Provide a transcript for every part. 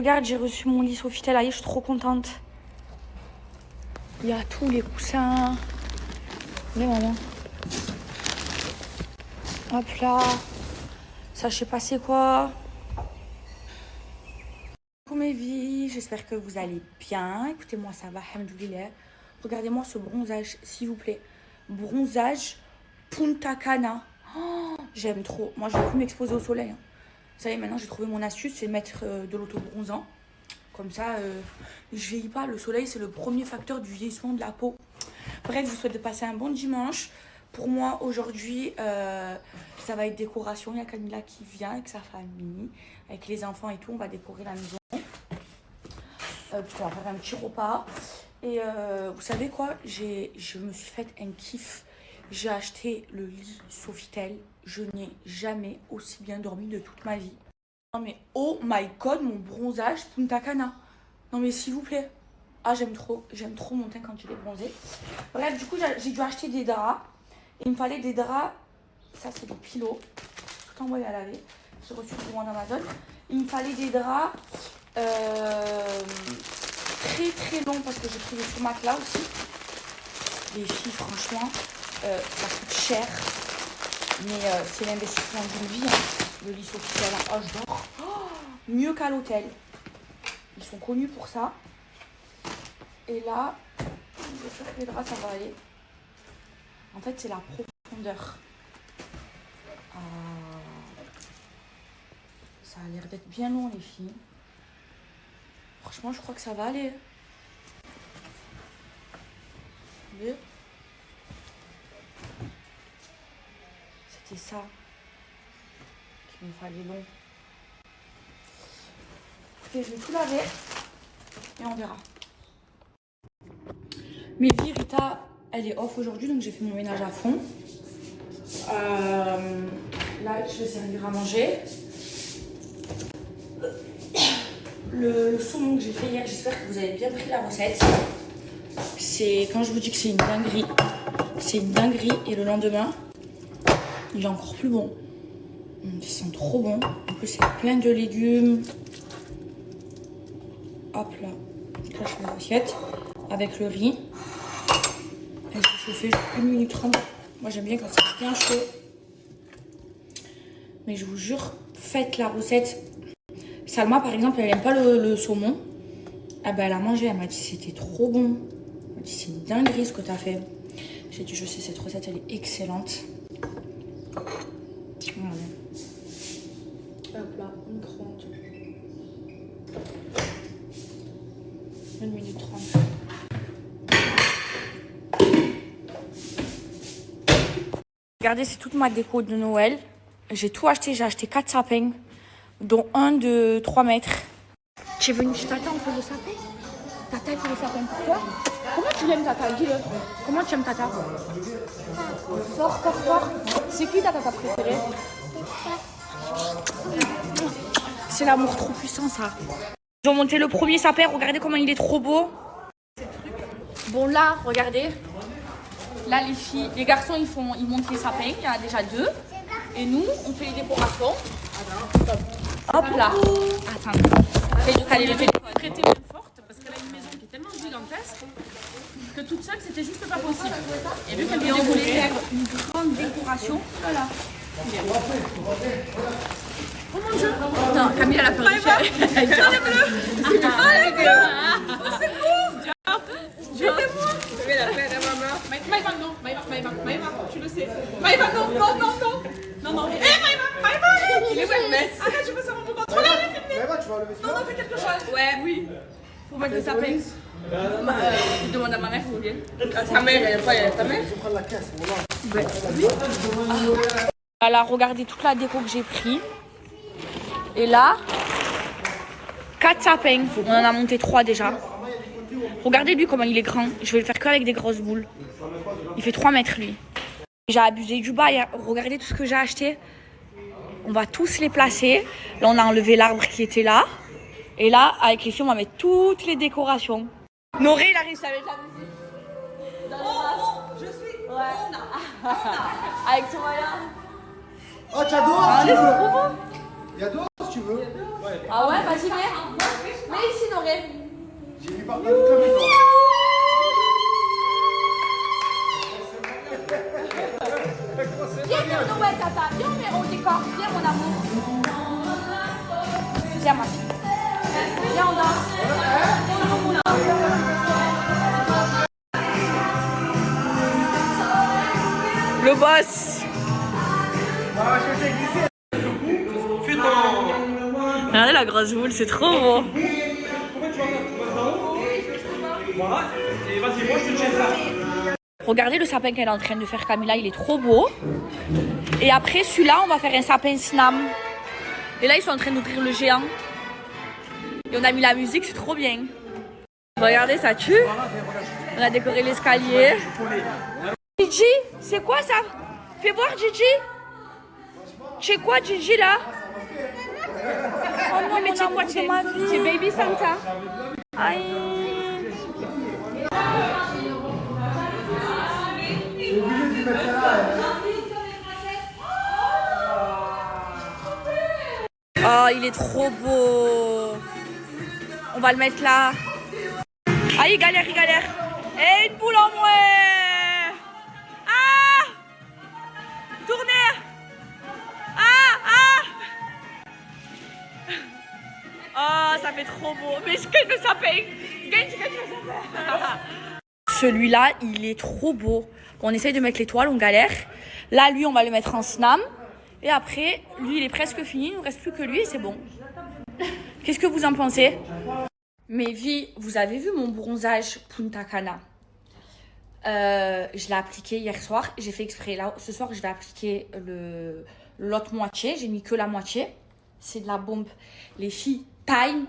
regarde, j'ai reçu mon lit Sofitel. Aïe, je suis trop contente. Il y a tous les coussins. Les maman. Hop là. Ça, je sais pas c'est quoi. Pour mes vies, j'espère que vous allez bien. Écoutez-moi, ça va, alhamdoulilah. Regardez-moi ce bronzage, s'il vous plaît. Bronzage Punta Cana. Oh, j'aime trop. Moi, je vais plus m'exposer au soleil. Hein. Vous savez, maintenant, j'ai trouvé mon astuce, c'est mettre de l'autobronzant. Comme ça, je vieillis pas. Le soleil, c'est le premier facteur du vieillissement de la peau. Bref, je vous souhaite de passer un bon dimanche. Pour moi, aujourd'hui, ça va être décoration. Il y a Camilla qui vient avec sa famille, avec les enfants et tout. On va décorer la maison. Puis on va faire un petit repas. Et vous savez quoi, je me suis fait un kiff. J'ai acheté le lit Sofitel. Je n'ai jamais aussi bien dormi de toute ma vie. Non mais oh my god, mon bronzage Punta Cana. Non mais s'il vous plaît. Ah j'aime trop mon teint quand il est bronzé. Bref, du coup j'ai dû acheter des draps. Et il me fallait des draps. Ça c'est des pilots. Tout envoyé à laver. J'ai reçu du commande Amazon. Il me fallait des draps très très longs parce que j'ai pris des sous matelas aussi. Les filles franchement ça coûte cher. Mais c'est l'investissement d'une vie. Hein. Le lit Sofitel. Oh j'adore. Oh, mieux qu'à l'hôtel. Ils sont connus pour ça. Et là, j'espère que les draps ça va aller. En fait, c'est la profondeur. Ça a l'air d'être bien long, les filles. Franchement, je crois que ça va aller. Vous voyez ? C'était ça qu'il me fallait long. Et je vais tout laver et on verra. Mes filles, Rita, elle est off aujourd'hui, donc j'ai fait mon ménage à fond. Là, je vais servir à manger. Le saumon que j'ai fait hier, j'espère que vous avez bien pris la recette. C'est quand je vous dis que c'est une dinguerie. C'est une dinguerie et le lendemain, il est encore plus bon. Ils sont trop bons. En plus, c'est plein de légumes. Hop là, je cache l'assiette avec le riz. Et je vais chauffer 1 minute 30. Moi j'aime bien quand c'est bien chaud. Mais je vous jure, faites la recette. Salma par exemple, elle n'aime pas le saumon. Ah ben elle a mangé, elle m'a dit c'était trop bon. Elle m'a dit c'est une dinguerie ce que tu as fait. J'ai dit je sais, cette recette elle est excellente. Voilà. Hop là, 1h30. 1 minute 30. Regardez, c'est toute ma déco de Noël. J'ai tout acheté. J'ai acheté 4 sapins, dont un de 3 mètres. Tu es venu chez Tata, on fait le sapin. Tata, il fait le sapin pour toi. Comment tu l'aimes, Tata? Dis-le. Comment tu aimes Tata? Fort, fort, fort. C'est qui ta Tata préférée? C'est l'amour trop puissant, ça. Ils ont monté le premier sapin. Regardez comment il est trop beau. Bon, là, regardez. Là, les filles, les garçons, ils montent les sapins. Il y en a déjà 2. Et nous, on fait les décorations. Hop là. Attends. Elle est Prêtée bien forte parce qu'elle a une maison qui est tellement gigantesque que toute seule, c'était juste pas possible. Et vu qu'elle voulait faire une grande décoration, voilà. Oh mon Dieu! Non, Camille, elle a peur du chien. Elle est bleue! C'est pas la bleue! Oh, c'est beau! Aidez-moi! Je vais la faire à maman. Maïva, non. Maïva, tu le sais. Maïva, non. Non. Eh, Maïva! Il est où le mess? Arrête, je veux savoir pourquoi. Regarde, elle est filmée. Maïva, tu vas enlever ça? Non, fais quelque chose. Ouais, oui. Pour mettre le sapin. Je demande à ma mère, vous voulez? Sa mère, elle est pas ta mère? Je prends la caisse, voilà. Oui. Voilà, regardez toute la déco que j'ai pris. Et là, 4 sapins. On en a monté 3 déjà. Regardez lui comment il est grand. Je vais le faire qu'avec des grosses boules. Il fait 3 mètres lui. J'ai abusé du bail. Hein. Regardez tout ce que j'ai acheté. On va tous les placer. Là, on a enlevé l'arbre qui était là. Et là, avec les filles, on va mettre toutes les décorations. Noré, il a réussi à mettre la musique. Je suis. Ouais. Avec ton moyen. Oh, tu as d'eau si tu veux. Il y a d'eau si tu veux. Ah ouais, vas-y, viens. ici, Noré. J'ai mis par toute la maison. Viens, Noël, tata. Viens, on met au décor. Viens, mon amour. Viens, ma fille. Viens, on danse. Le boss. Ah, je vais glisser. Regardez la grosse boule, c'est trop beau. Regardez le sapin qu'elle est en train de faire, Camilla, il est trop beau. Et après, celui-là, on va faire un sapin Snam. Et là, ils sont en train d'ouvrir le géant. Et on a mis la musique, c'est trop bien. Regardez, ça tue. On a décoré l'escalier. Gigi, c'est quoi ça? Fais voir, Gigi. C'est quoi, Gigi, là? Oh non, mais c'est quoi, c'est Baby Santa. Aïe. Oh, il est trop beau. On va le mettre là. Ah, il galère, il galère. Et une boule en moins. Ah! Tournez. Ah! Ah! Oh, ça fait trop beau. Mais qu'est-ce que ça fait? Celui-là, il est trop beau. On essaye de mettre l'étoile, on galère. Là, lui, on va le mettre en snam. Et après, lui, il est presque fini. Il ne nous reste plus que lui et c'est bon. Qu'est-ce que vous en pensez? Mes vies, vous avez vu mon bronzage Punta Cana? Je l'ai appliqué hier soir. J'ai fait exprès. Là, ce soir, je vais appliquer l'autre moitié. J'ai mis que la moitié. C'est de la bombe. Les filles, Tan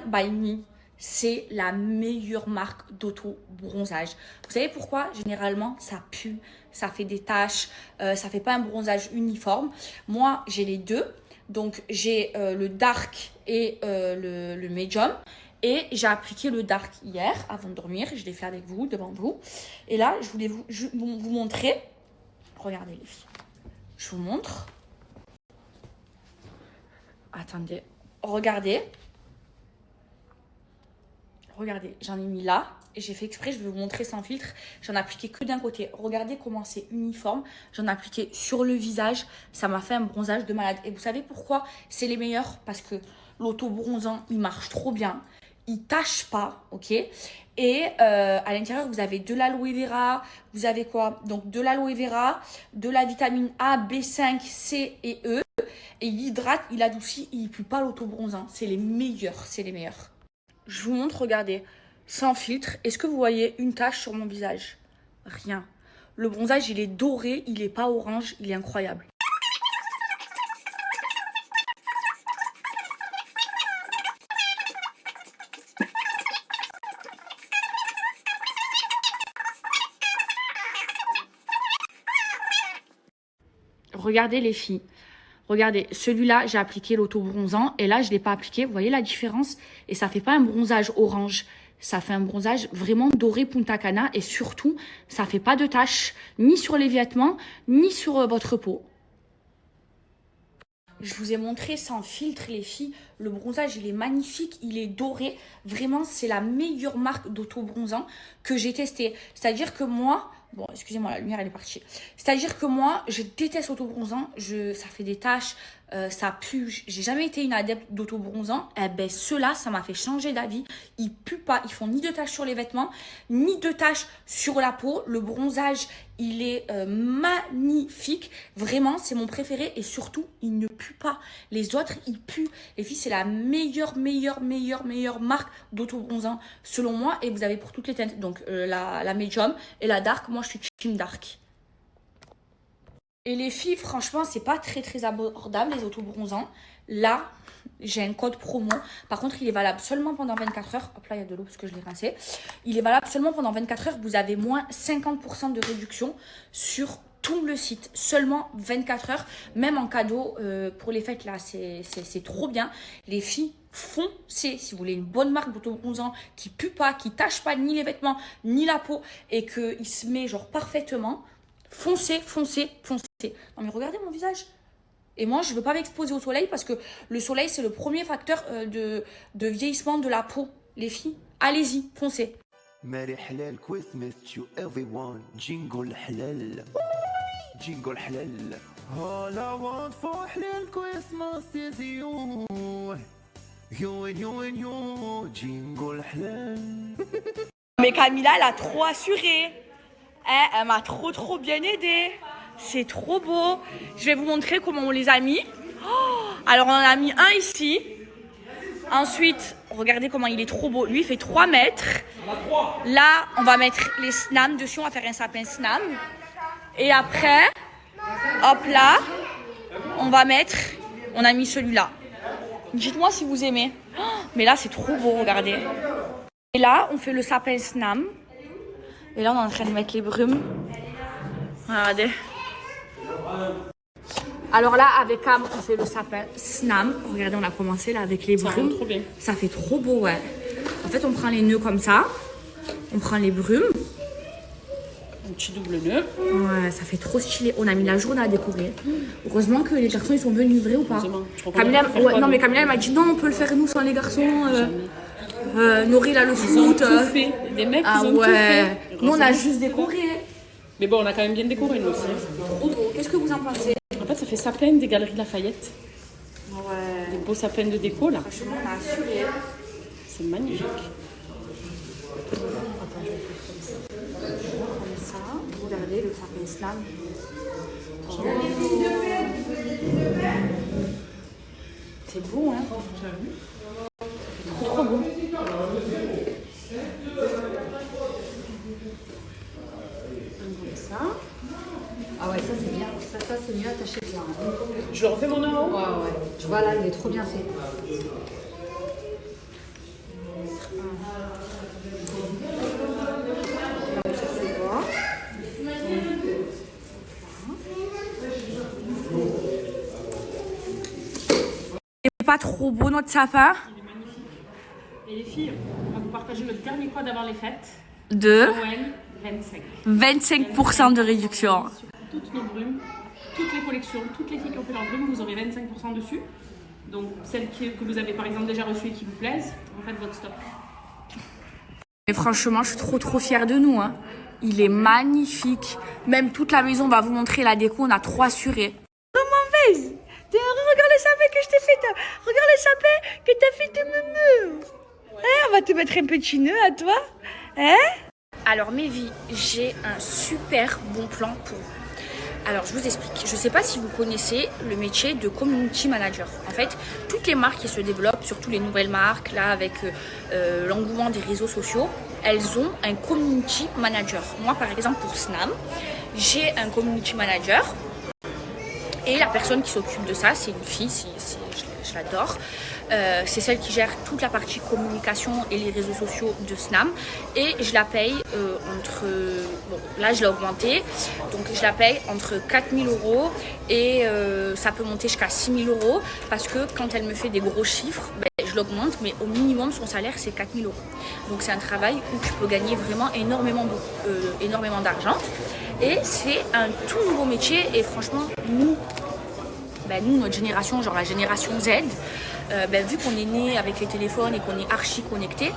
by Me. C'est la meilleure marque d'auto-bronzage. Vous savez pourquoi? Généralement, ça pue, ça fait des taches, ça fait pas un bronzage uniforme. Moi, j'ai les deux. Donc, j'ai le dark et le medium. Et j'ai appliqué le dark hier, avant de dormir. Je l'ai fait avec vous, devant vous. Et là, je voulais vous montrer. Regardez les filles. Je vous montre. Attendez. Regardez. Regardez, j'en ai mis là et j'ai fait exprès, je vais vous montrer sans filtre. J'en ai appliqué que d'un côté. Regardez comment c'est uniforme. J'en ai appliqué sur le visage. Ça m'a fait un bronzage de malade. Et vous savez pourquoi c'est les meilleurs? Parce que l'auto-bronzant, il marche trop bien. Il tâche pas, ok? Et à l'intérieur, vous avez de l'aloe vera. Vous avez quoi? Donc de l'aloe vera, de la vitamine A, B5, C et E. Et il hydrate, il adoucit, il ne pue pas l'auto-bronzant. C'est les meilleurs, c'est les meilleurs. Je vous montre, regardez, sans filtre. Est-ce que vous voyez une tache sur mon visage? Rien. Le bronzage, il est doré, il n'est pas orange, il est incroyable. Regardez les filles. Regardez, celui-là, j'ai appliqué l'auto-bronzant et là, je ne l'ai pas appliqué. Vous voyez la différence? Et ça ne fait pas un bronzage orange. Ça fait un bronzage vraiment doré Punta Cana et surtout, ça ne fait pas de taches ni sur les vêtements, ni sur votre peau. Je vous ai montré sans filtre, les filles. Le bronzage, il est magnifique, il est doré. Vraiment, c'est la meilleure marque d'auto-bronzant que j'ai testé. C'est-à-dire que moi... Bon, excusez-moi, la lumière, elle est partie. C'est-à-dire que moi, je déteste l'auto-bronzant. Ça fait des taches, ça pue. J'ai jamais été une adepte d'auto-bronzant. Eh ben, ceux-là, ça m'a fait changer d'avis. Ils puent pas. Ils font ni de taches sur les vêtements, ni de taches sur la peau. Le bronzage, il est magnifique. Vraiment, c'est mon préféré. Et surtout, il ne pue pas. Les autres, ils puent. Les filles, c'est la meilleure marque d'auto-bronzant, selon moi. Et vous avez pour toutes les teintes. Donc, la medium et la dark. Moi, je suis team dark. Et les filles, franchement, c'est pas très abordable, les auto-bronzants. Là, j'ai un code promo. Par contre, il est valable seulement pendant 24 heures. Hop là, il y a de l'eau parce que je l'ai rincé. Il est valable seulement pendant 24 heures. Vous avez moins 50% de réduction sur tout le site. Seulement 24 heures. Même en cadeau pour les fêtes, là, c'est trop bien. Les filles, foncez. Si vous voulez une bonne marque d'auto-bronzant qui pue pas, qui tâche pas ni les vêtements, ni la peau et qu'il se met genre parfaitement, foncez. Non mais regardez mon visage. Et moi, je veux pas m'exposer au soleil parce que le soleil, c'est le premier facteur de vieillissement de la peau. Les filles, allez-y, foncez. ماري حلال كريسماس to everyone جينجل حلال جينجل حلال All I want for حلال Christmas is you You and you and you جينجل حلال Mais Camilla, elle a trop assuré. Hein, elle m'a trop bien aidée. C'est trop beau. Je vais vous montrer comment on les a mis. Oh, alors, on en a mis un ici. Ensuite, regardez comment il est trop beau. Lui, il fait 3 mètres. Là, on va mettre les snams dessus. On va faire un sapin snam. Et après, hop là, on va mettre... On a mis celui-là. Dites-moi si vous aimez. Oh, mais là, c'est trop beau, regardez. Et là, on fait le sapin snam. Et là, on est en train de mettre les brumes. Regardez. Alors là, avec Cam, on fait le sapin snam. Regardez, on a commencé là avec les brumes. Trop bien. Ça fait trop beau, ouais. En fait, on prend les nœuds comme ça. On prend les brumes. Un petit double nœud. Ouais, ça fait trop stylé. On a mis la journée à décorer. Heureusement que les garçons, ils sont venus livrer ou pas. Camilla, ouais, non, mais Camilla, elle m'a dit non, on peut le faire nous sans les garçons. Nori, là, le foot. Ils ont tout fait. Les mecs, ils ont tout fait. Nous, on a juste décoré. Mais bon, on a quand même bien décoré, nous aussi. Trop beau. Qu'est-ce que vous en pensez? En fait, ça fait sapin des Galeries Lafayette. Ouais. Des beaux sapins de déco, là. Franchement, on a assuré. C'est magnifique. Attends, je vais faire comme ça. Regardez le sapin slam. C'est beau, hein? Trop beau. Ça. Ah ouais, ça c'est bien. Ça c'est mieux attaché bien. Je refais mon nœud en haut. Ouais. Tu vois là, il est trop bien fait. C'est pas trop beau notre sapin? Et les filles, on va vous partager le dernier code avant les fêtes. De Noël 25. 25% de réduction. Sur toutes nos brumes, toutes les collections, toutes les filles qui ont fait leur brume, vous aurez 25% dessus. Donc celles que vous avez par exemple déjà reçues et qui vous plaisent, vous faites votre stock. Mais franchement, je suis trop fière de nous, hein. Il est magnifique. Même toute la maison va vous montrer la déco, on a trop assuré. Comment fais-je? Regarde le sapin que je t'ai fait. Regarde le sapin que t'as fait de Meumeu. Hein, on va te mettre un petit nœud à toi. Hein? Alors mes vies, j'ai un super bon plan pour vous. Alors je vous explique, je ne sais pas si vous connaissez le métier de community manager. En fait, toutes les marques qui se développent, surtout les nouvelles marques, là avec l'engouement des réseaux sociaux, elles ont un community manager. Moi par exemple pour Snam, j'ai un community manager. Et la personne qui s'occupe de ça, c'est une fille, je l'adore. C'est celle qui gère toute la partie communication et les réseaux sociaux de Snam. Et je la paye bon, là je l'ai augmenté, donc je la paye entre 4 000 € et ça peut monter jusqu'à 6 000 € parce que quand elle me fait des gros chiffres, je l'augmente, mais au minimum son salaire c'est 4 000 €. Donc c'est un travail où tu peux gagner vraiment énormément d'argent. Et c'est un tout nouveau métier et franchement, nous, notre génération, genre la génération Z, vu qu'on est né avec les téléphones et qu'on est archi connecté,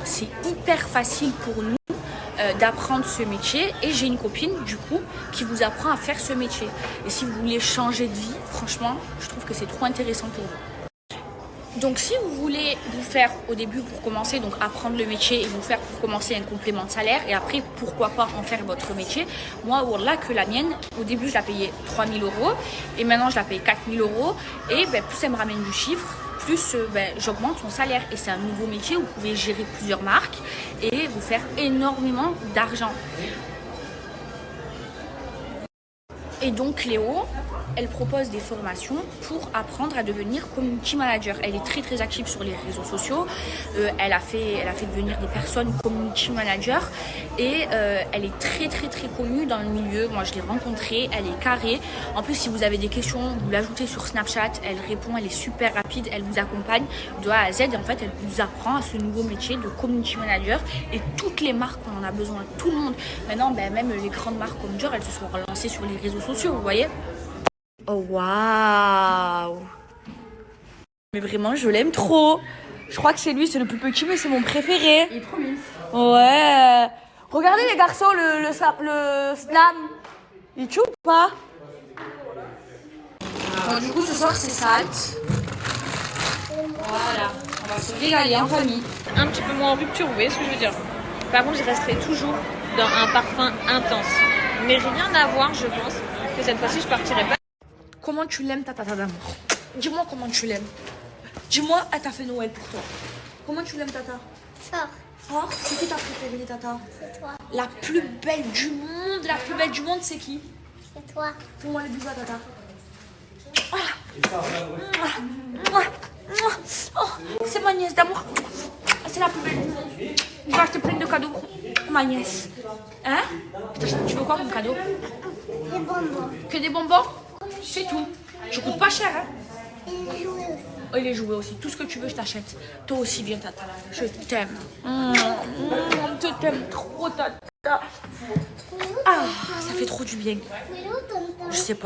c'est hyper facile pour nous d'apprendre ce métier. Et j'ai une copine du coup qui vous apprend à faire ce métier. Et si vous voulez changer de vie, franchement, je trouve que c'est trop intéressant pour vous. Donc si vous voulez vous faire au début pour commencer, donc apprendre le métier et vous faire pour commencer un complément de salaire et après pourquoi pas en faire votre métier, moi voilà que la mienne, au début je la payais 3 000 € et maintenant je la paye 4 000 € et plus elle me ramène du chiffre, plus j'augmente son salaire et c'est un nouveau métier où vous pouvez gérer plusieurs marques et vous faire énormément d'argent. Et donc Cléo, elle propose des formations pour apprendre à devenir community manager. Elle est très active sur les réseaux sociaux. Elle a fait devenir des personnes community manager et elle est très connue dans le milieu. Moi je l'ai rencontrée, elle est carrée. En plus si vous avez des questions, vous l'ajoutez sur Snapchat, elle répond, elle est super rapide, elle vous accompagne de A à Z. Et en fait elle vous apprend à ce nouveau métier de community manager et toutes les marques on en a besoin, tout le monde. Maintenant même les grandes marques comme Dior, elles se sont relancées sur les réseaux sociaux, vous voyez. Oh waouh. Mais vraiment, je l'aime trop. Je crois que c'est lui, c'est le plus petit, mais c'est mon préféré. Il est trop mignon. Ouais. Regardez les garçons, le slam. Il tue ou pas? Bon, du coup, ce soir, c'est salt. Voilà. On va se régaler en famille. Un petit peu moins en rupture, vous voyez ce que je veux dire. Par contre, je resterai toujours dans un parfum intense. Mais rien à voir, je pense, que cette fois-ci, je partirai pas. Comment tu l'aimes, ta tata d'amour? Dis-moi comment tu l'aimes. Dis-moi, elle t'a fait Noël pour toi. Comment tu l'aimes, tata? Fort, Fort. C'est qui ta préférée, tata? c'est toi, La plus belle du monde, c'est qui? c'est toi. Fais-moi les bisous à tata. Oh, c'est ma nièce d'amour. C'est la plus belle du monde. Tu vas acheter plein de cadeaux pour ma nièce. Hein? Tu veux quoi comme cadeau? Les bonbons. Que des bonbons? C'est tout. Je coûte pas cher, hein? Et les jouets aussi. Oh, les jouets aussi. Tout ce que tu veux, je t'achète. Toi aussi, viens, tata. Je t'aime. Je t'aime trop, tata. Ah, ça fait trop du bien. Mais où tonton? Je sais pas.